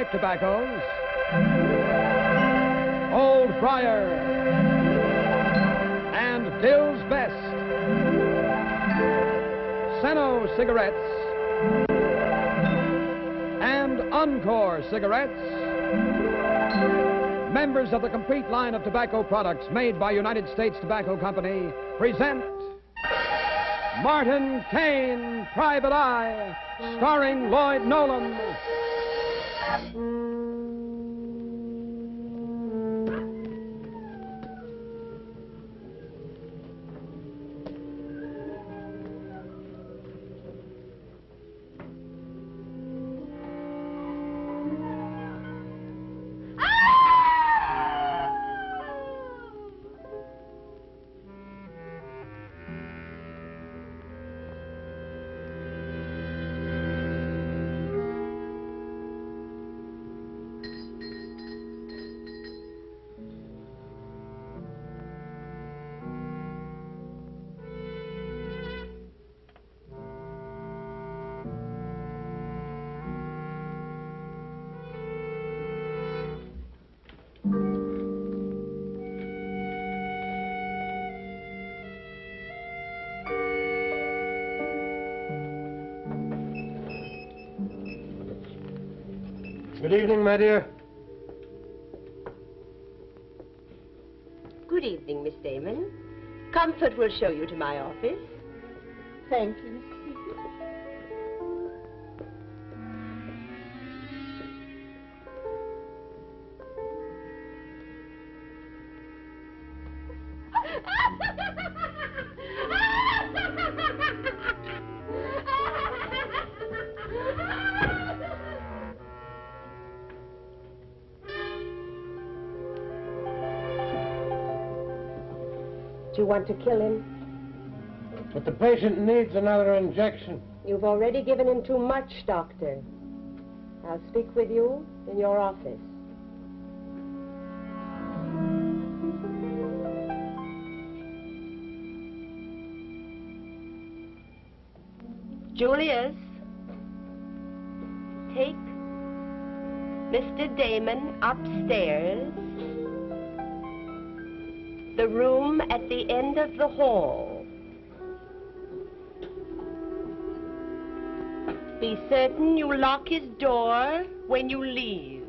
pipe tobaccos, Old Briar, and Dill's Best, Seno cigarettes, and Encore cigarettes, members of the complete line of tobacco products made by United States Tobacco Company, present Martin Kane, Private Eye, starring Lloyd Nolan. Good evening, my dear. Good evening, Miss Damon. Comfort will show you to my office. Thank you, Miss Seaton. Do you want to kill him? But the patient needs another injection. You've already given him too much, Doctor. I'll speak with you in your office. Julius, take Mr. Damon upstairs. The room at the end of the hall. Be certain you lock his door when you leave.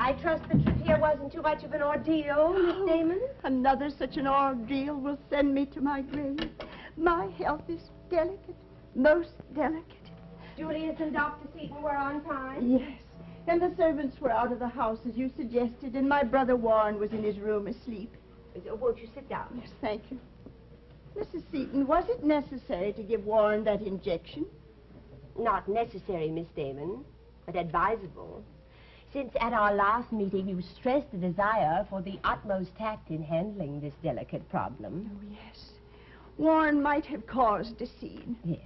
I trust the trip here wasn't too much of an ordeal, Miss Damon? Another such an ordeal will send me to my grave. My health is delicate, most delicate. Julius and Dr. Seaton were on time? Yes, and the servants were out of the house as you suggested, and my brother Warren was in his room asleep. Won't you sit down? Yes, thank you. Mrs. Seaton, was it necessary to give Warren that injection? Not necessary, Miss Damon, but advisable. Since at our last meeting you stressed the desire for the utmost tact in handling this delicate problem. Oh, yes. Warren might have caused a scene. Yes.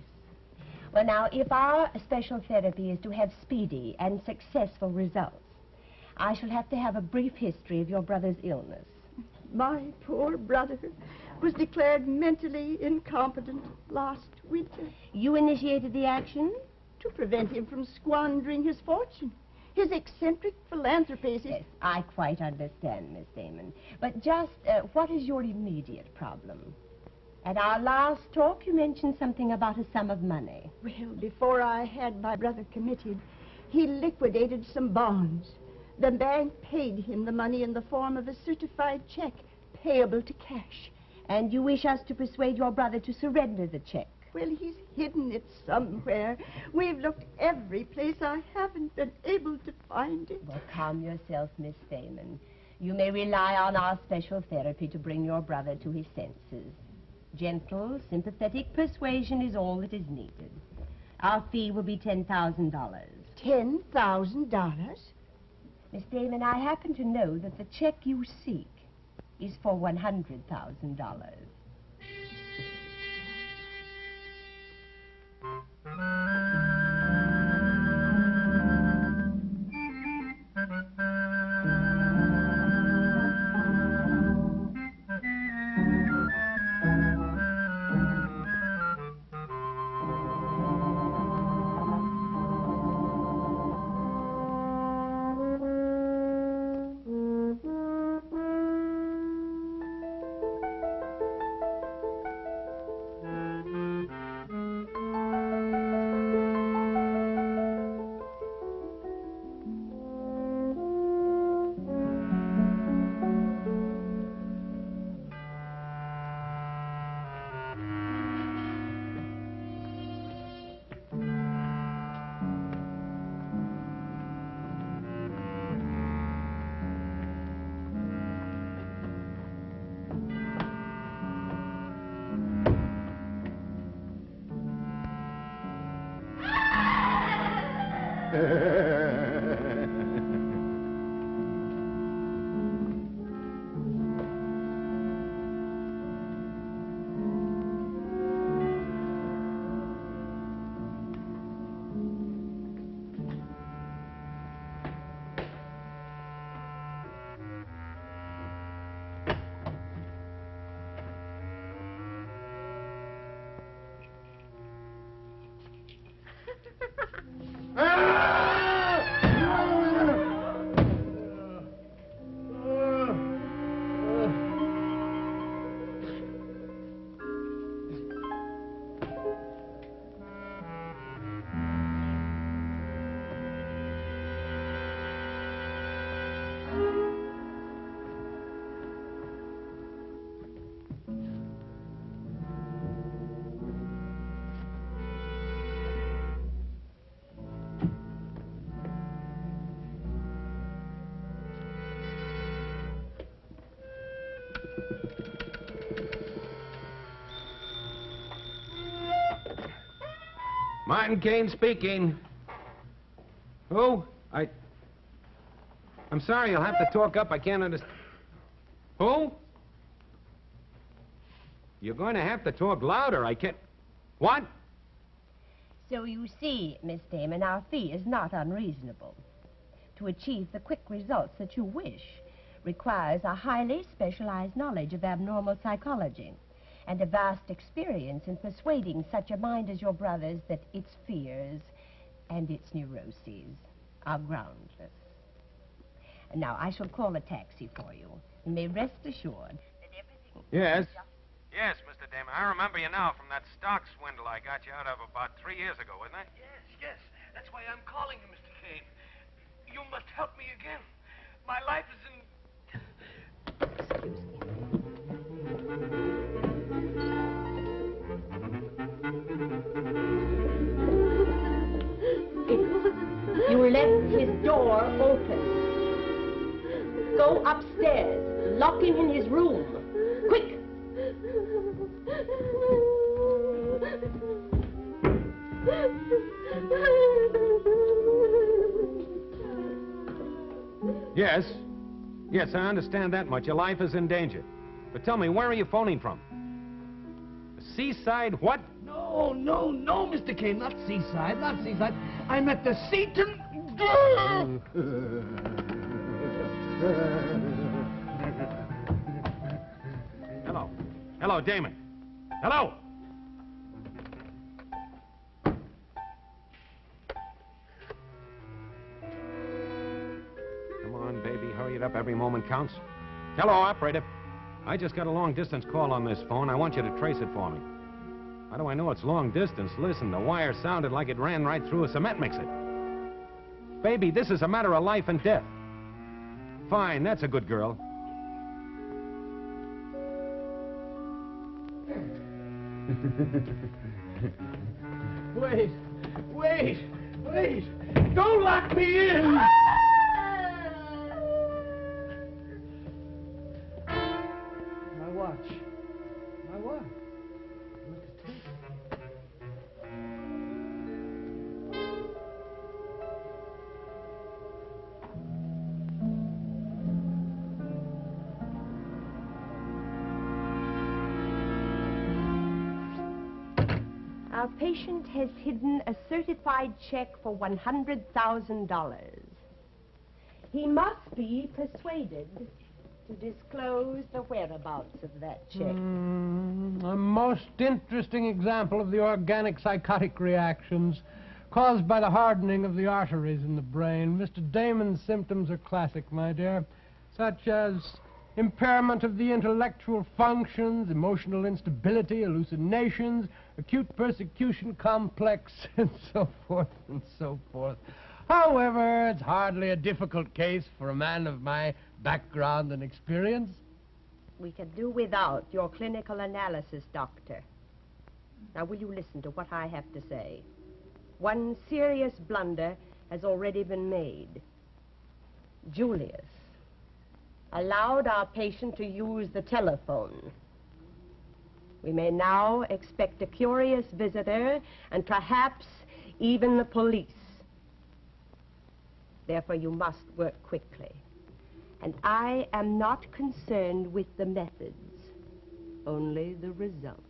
Well, now, if our special therapy is to have speedy and successful results, I shall have to have a brief history of your brother's illness. My poor brother was declared mentally incompetent last winter. You initiated the action? To prevent him from squandering his fortune. His eccentric philanthropies. Yes, I quite understand, Miss Damon. But just what is your immediate problem? At our last talk, you mentioned something about a sum of money. Well, before I had my brother committed, he liquidated some bonds. The bank paid him the money in the form of a certified check payable to cash. And you wish us to persuade your brother to surrender the check? Well, he's hidden it somewhere. We've looked every place. I haven't been able to find it. Well, calm yourself, Miss Damon. You may rely on our special therapy to bring your brother to his senses. Gentle, sympathetic persuasion is all that is needed. Our fee will be $10,000. $10,000? Miss Damon, I happen to know that the check you seek is for $100,000. Martin Kane speaking. Who? I'm sorry, you'll have to talk up. I can't understand. Who? You're going to have to talk louder. I can't... What? So you see, Miss Damon, our fee is not unreasonable. To achieve the quick results that you wish requires a highly specialized knowledge of abnormal psychology and a vast experience in persuading such a mind as your brother's that its fears and its neuroses are groundless. And now, I shall call a taxi for you. You may rest assured that everything... Yes? Yes, Mr. Damon. I remember you now from that stock swindle I got you out of about 3 years ago, wasn't it? Yes. That's why I'm calling you, Mr. Kane. You must help me again. My life is in... You left his door open. Go upstairs. Lock him in his room. Quick! Yes. Yes, I understand that much. Your life is in danger. But tell me, where are you phoning from? The seaside what? No, Mr. Kane. Not seaside. I'm at the Seaton... Hello, Damon. Hello! Come on, baby. Hurry it up. Every moment counts. Hello, operator. I just got a long-distance call on this phone. I want you to trace it for me. How do I know it's long distance? Listen, the wire sounded like it ran right through a cement mixer. Baby, this is a matter of life and death. Fine, that's a good girl. Wait. Don't lock me in. My watch. Our patient has hidden a certified check for $100,000. He must be persuaded to disclose the whereabouts of that check. A most interesting example of the organic psychotic reactions caused by the hardening of the arteries in the brain. Mr. Damon's symptoms are classic, my dear, such as impairment of the intellectual functions, emotional instability, hallucinations, acute persecution complex, and so forth and so forth. However, it's hardly a difficult case for a man of my background and experience. We can do without your clinical analysis, Doctor. Now, will you listen to what I have to say? One serious blunder has already been made. Julius allowed our patient to use the telephone. We may now expect a curious visitor and perhaps even the police. Therefore, you must work quickly. And I am not concerned with the methods, only the results.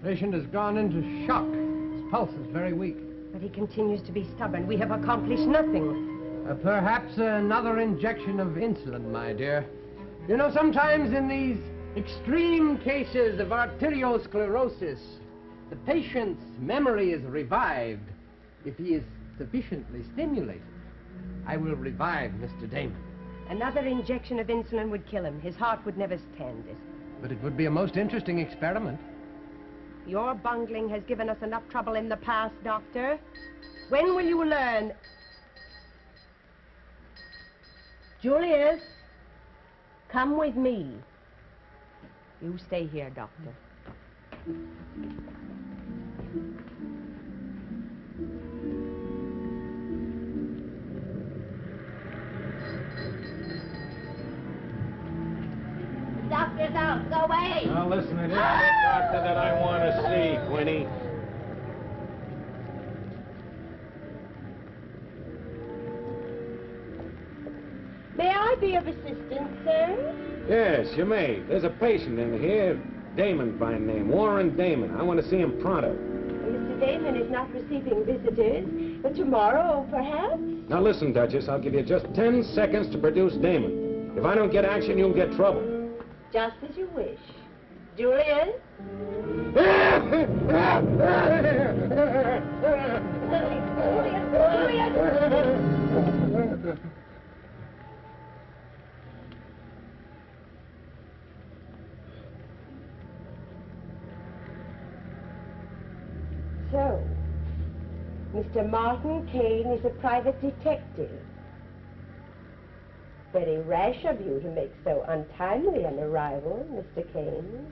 Patient has gone into shock. His pulse is very weak. But he continues to be stubborn. We have accomplished nothing. Perhaps another injection of insulin, my dear. You know, sometimes in these extreme cases of arteriosclerosis, the patient's memory is revived if he is sufficiently stimulated. I will revive Mr. Damon. Another injection of insulin would kill him. His heart would never stand it. But it would be a most interesting experiment. Your bungling has given us enough trouble in the past, Doctor. When will you learn? Julius, come with me. You stay here, Doctor. Doctor's out. Go away. Now listen, it isn't the doctor that I want to see, Quinny. May I be of assistance, sir? Yes, you may. There's a patient in here, Damon by name, Warren Damon. I want to see him pronto. Mr. Damon is not receiving visitors, but tomorrow, perhaps? Now listen, Duchess, I'll give you just 10 seconds to produce Damon. If I don't get action, you'll get trouble. Just as you wish. Julian? Julian! So, Mr. Martin Kane is a private detective. Very rash of you to make so untimely an arrival, Mr. Kane.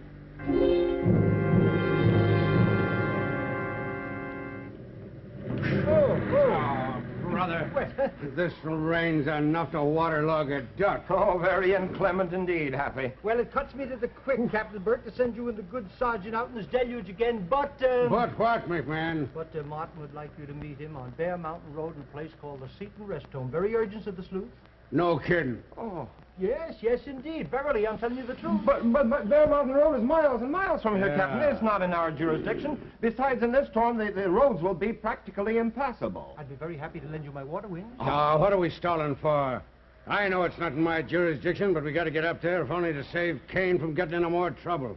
Brother. This rain's enough to waterlog a duck. Oh, very inclement indeed, Happy. Well, it cuts me to the quick, Captain Burt, to send you and the good sergeant out in this deluge again, but, But what, McMahon? But Martin would like you to meet him on Bear Mountain Road in a place called the Seton Rest Home. Very urgent, said the sleuth. No kidding. Oh, yes, indeed. Verily, I'm telling you the truth. But Bear Mountain Road is miles and miles from here, Yeah. Captain. It's not in our jurisdiction. Besides, in this storm, the roads will be practically impassable. I'd be very happy to lend you my water wings. Now, what are we stalling for? I know it's not in my jurisdiction, but we got to get up there if only to save Kane from getting into more trouble.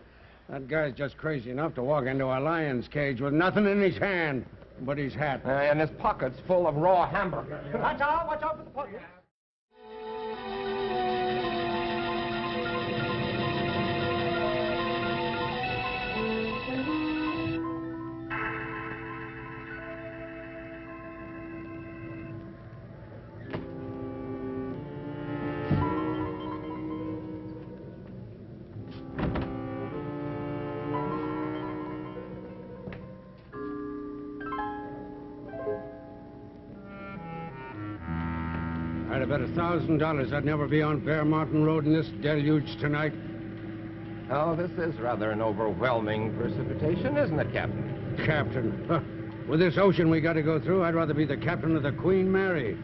That guy's just crazy enough to walk into a lion's cage with nothing in his hand but his hat. And his pockets full of raw hamburger. Watch out for the pocket. bet $1,000 I'd never be on Bear Mountain Road in this deluge tonight. Oh, this is rather an overwhelming precipitation, isn't it, Captain? Captain. Huh. With this ocean we got to go through, I'd rather be the captain of the Queen Mary.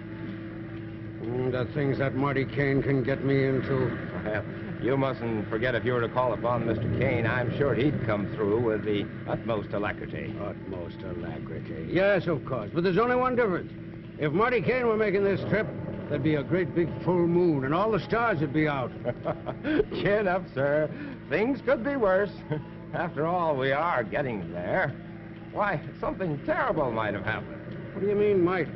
The things that Marty Kane can get me into. Well, you mustn't forget if you were to call upon Mr. Kane, I'm sure he'd come through with the utmost alacrity. Utmost alacrity. Yes, of course. But there's only one difference. If Marty Kane were making this trip, there'd be a great big full moon, and all the stars would be out. Chin up, sir. Things could be worse. After all, we are getting there. Why, something terrible might have happened. What do you mean, might?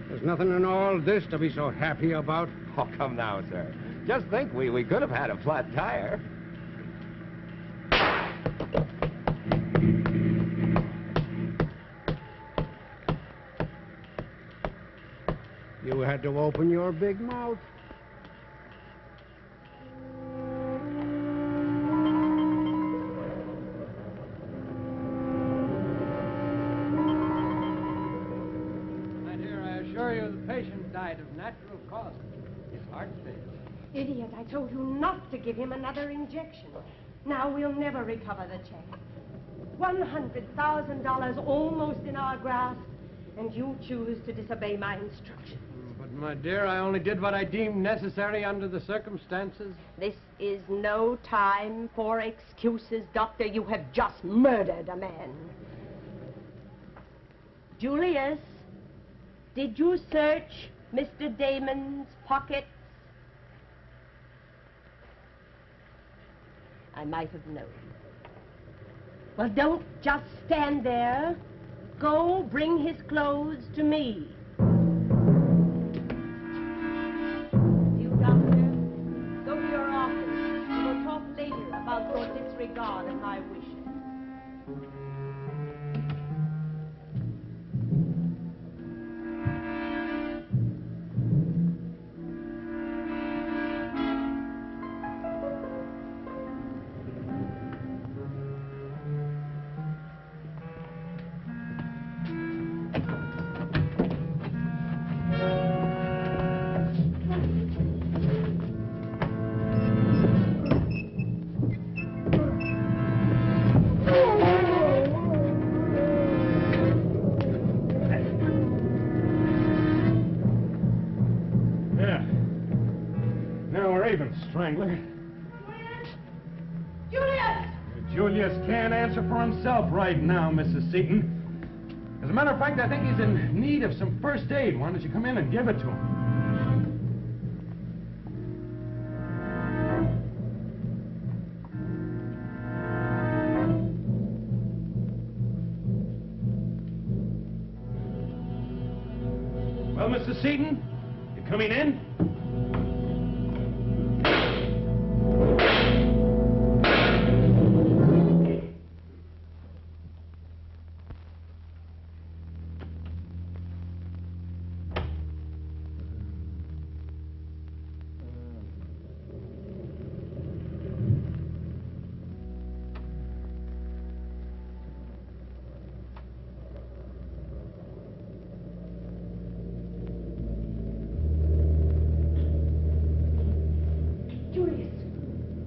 There's nothing in all this to be so happy about. Oh, come now, sir. Just think, we could have had a flat tire. You had to open your big mouth. My dear, I assure you the patient died of natural causes. His heart failed. Idiot, I told you not to give him another injection. Now we'll never recover the check. $100,000 almost in our grasp, and you choose to disobey my instructions. But, my dear, I only did what I deemed necessary under the circumstances. This is no time for excuses, Doctor. You have just murdered a man. Julius, did you search Mr. Damon's pockets? I might have known. Well, don't just stand there. Go bring his clothes to me. You, Doctor, go to your office. We will talk later about your disregard of my wishes. Strangler. Julius! Julius can't answer for himself right now, Mrs. Seaton. As a matter of fact, I think he's in need of some first aid. Why don't you come in and give it to him? Well, Mrs. Seaton, you coming in?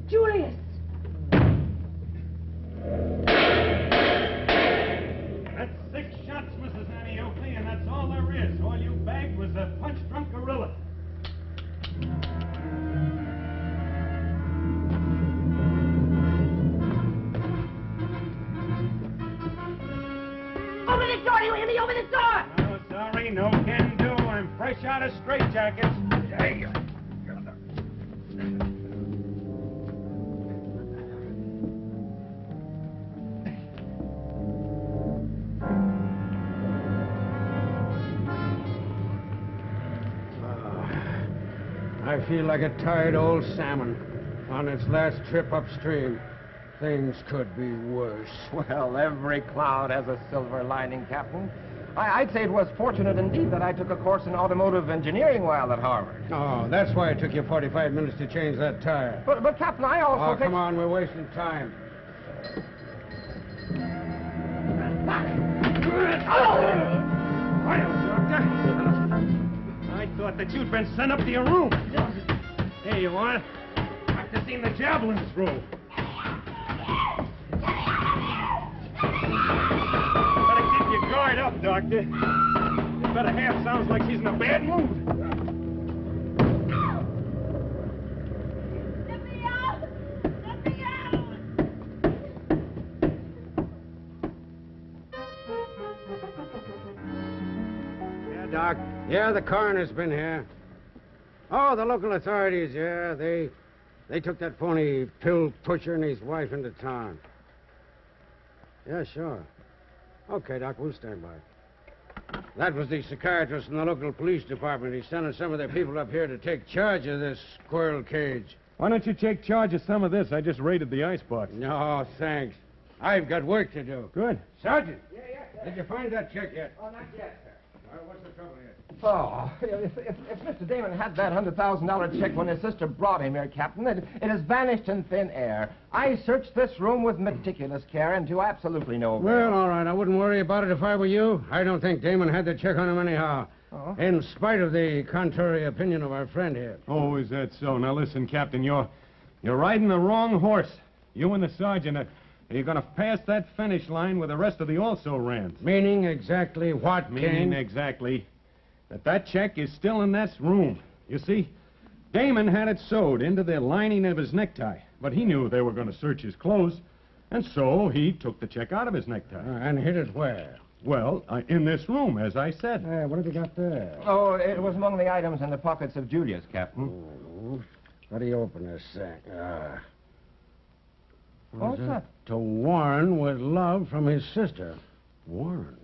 Julius! That's 6 shots, Mrs. Annie Oakley, and that's all there is. All you bagged was a punch-drunk gorilla. Open the door, you hear me? Open the door! Oh, sorry, no can do. I'm fresh out of straitjackets. Hey, I feel like a tired old salmon on its last trip upstream. Things could be worse. Well, every cloud has a silver lining, Captain. I'd say it was fortunate indeed that I took a course in automotive engineering while at Harvard. Oh, that's why it took you 45 minutes to change that tire. But Captain, I also Oh, come on, we're wasting time. I thought that you'd been sent up to your room. Here you are. Like to seen the javelin through. Better keep your guard up, Doctor. This better half sounds like she's in a bad mood. Let me out! Let me out! Yeah, Doc. Yeah, the coroner's been here. Oh, the local authorities, yeah. They took that phony pill pusher and his wife into town. Yeah, sure. Okay, Doc, we'll stand by. That was the psychiatrist in the local police department. He's sending some of their people up here to take charge of this squirrel cage. Why don't you take charge of some of this? I just raided the icebox. No, thanks. I've got work to do. Good. Sergeant! Yeah. Did you find that check yet? Oh, not yet, sir. Well, what's the trouble here? Oh, if Mr. Damon had that $100,000 check when his sister brought him here, Captain, it has vanished in thin air. I searched this room with meticulous care and to absolutely no avail. Well, all right. I wouldn't worry about it if I were you. I don't think Damon had the check on him anyhow. Oh? In spite of the contrary opinion of our friend here. Oh, is that so? Now listen, Captain, you're riding the wrong horse. You and the sergeant you're going to pass that finish line with the rest of the also-rans. Meaning exactly what, Meaning Kane? exactly that check is still in this room. You see, Damon had it sewed into the lining of his necktie, but he knew they were going to search his clothes, and so he took the check out of his necktie. And hid it where? Well, in this room, as I said. What have you got there? Oh, it was among the items in the pockets of Julius, Captain. Oh, how do you open this thing? What's that? To Warren with love from his sister. Warren.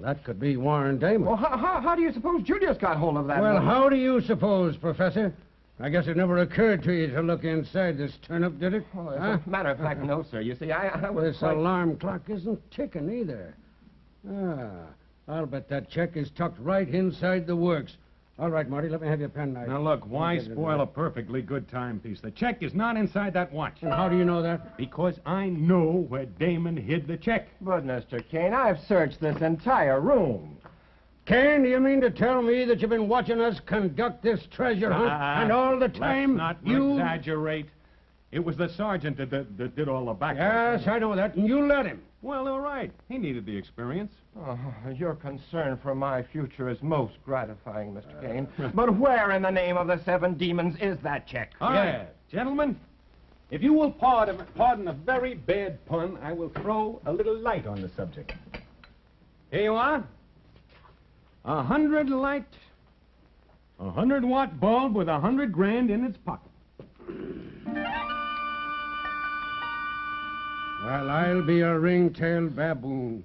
That could be Warren Damon. Well, how do you suppose Julius got hold of that Well, money? how do you suppose, Professor? I guess it never occurred to you to look inside this turnip, did it? Well, as a matter of fact, no, sir. You see, I was This quite... alarm clock isn't ticking either. I'll bet that check is tucked right inside the works. All right, Marty, let me have your penknife. Now, look, why spoil a perfectly good timepiece? The check is not inside that watch. And how do you know that? Because I know where Damon hid the check. But, Mr. Kane, I've searched this entire room. Kane, do you mean to tell me that you've been watching us conduct this treasure hunt, and all the time Let's not you... exaggerate. It was the sergeant that did all the back. Yes, I know that, and you let him. Well, all right. He needed the experience. Oh, your concern for my future is most gratifying, Mr. Kane. But where in the name of the seven demons is that check? All right, gentlemen, if you will pardon a very bad pun, I will throw a little light on the subject. Here you are. 100-watt bulb with 100 grand in its pocket. Well, I'll be a ring-tailed baboon.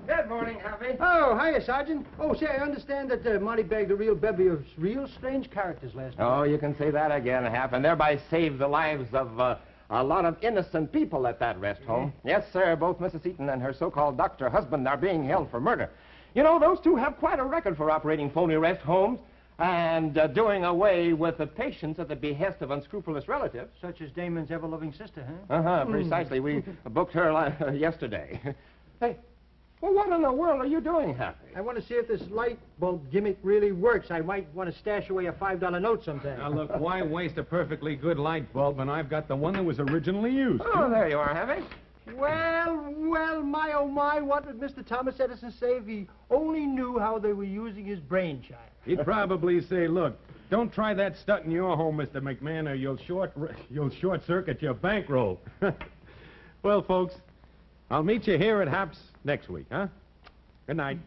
Good morning, Happy. Oh, hiya, Sergeant. Oh, say, I understand that Marty bagged a real bevy of real strange characters last night. Oh, you can say that again, Hap, and thereby save the lives of a lot of innocent people at that rest home. Yes, sir, both Mrs. Eaton and her so-called doctor husband are being held for murder. You know, those two have quite a record for operating phony rest homes and doing away with the patients at the behest of unscrupulous relatives. Such as Damon's ever-loving sister, huh? Uh-huh, precisely. We booked her yesterday. Hey, well, what in the world are you doing, Happy? I want to see if this light bulb gimmick really works. I might want to stash away a $5 note sometime. Now, look, why waste a perfectly good light bulb when I've got the one that was originally used? Oh, there you are, Happy. Well, my, oh, my, what did Mr. Thomas Edison say if he only knew how they were using his brainchild? He'd probably say, look, don't try that stunt in your home, Mr. McMahon, or you'll short-circuit your bankroll. Well, folks, I'll meet you here at Haps next week, huh? Good night.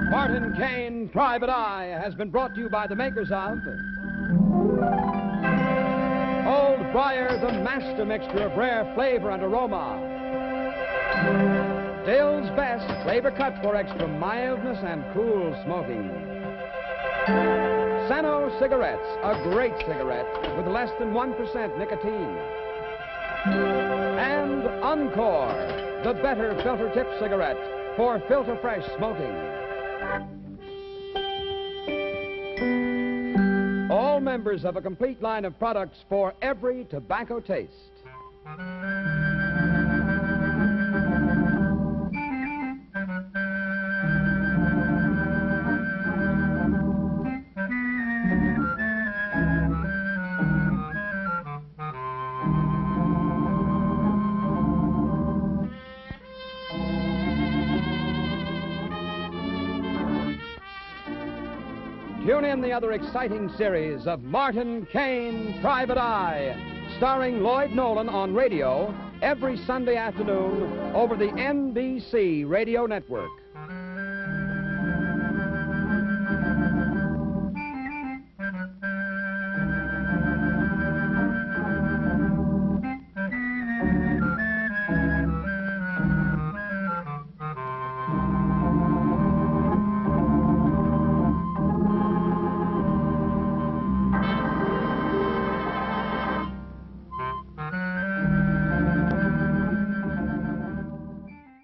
Martin Kane, Private Eye, has been brought to you by the makers of Old Briar, the master mixture of rare flavor and aroma. Dill's Best, flavor cut for extra mildness and cool smoking. Sano Cigarettes, a great cigarette with less than 1% nicotine. And Encore, the better filter tip cigarette for filter fresh smoking. All members of a complete line of products for every tobacco taste. Tune in the other exciting series of Martin Kane, Private Eye, starring Lloyd Nolan on radio every Sunday afternoon over the NBC radio network.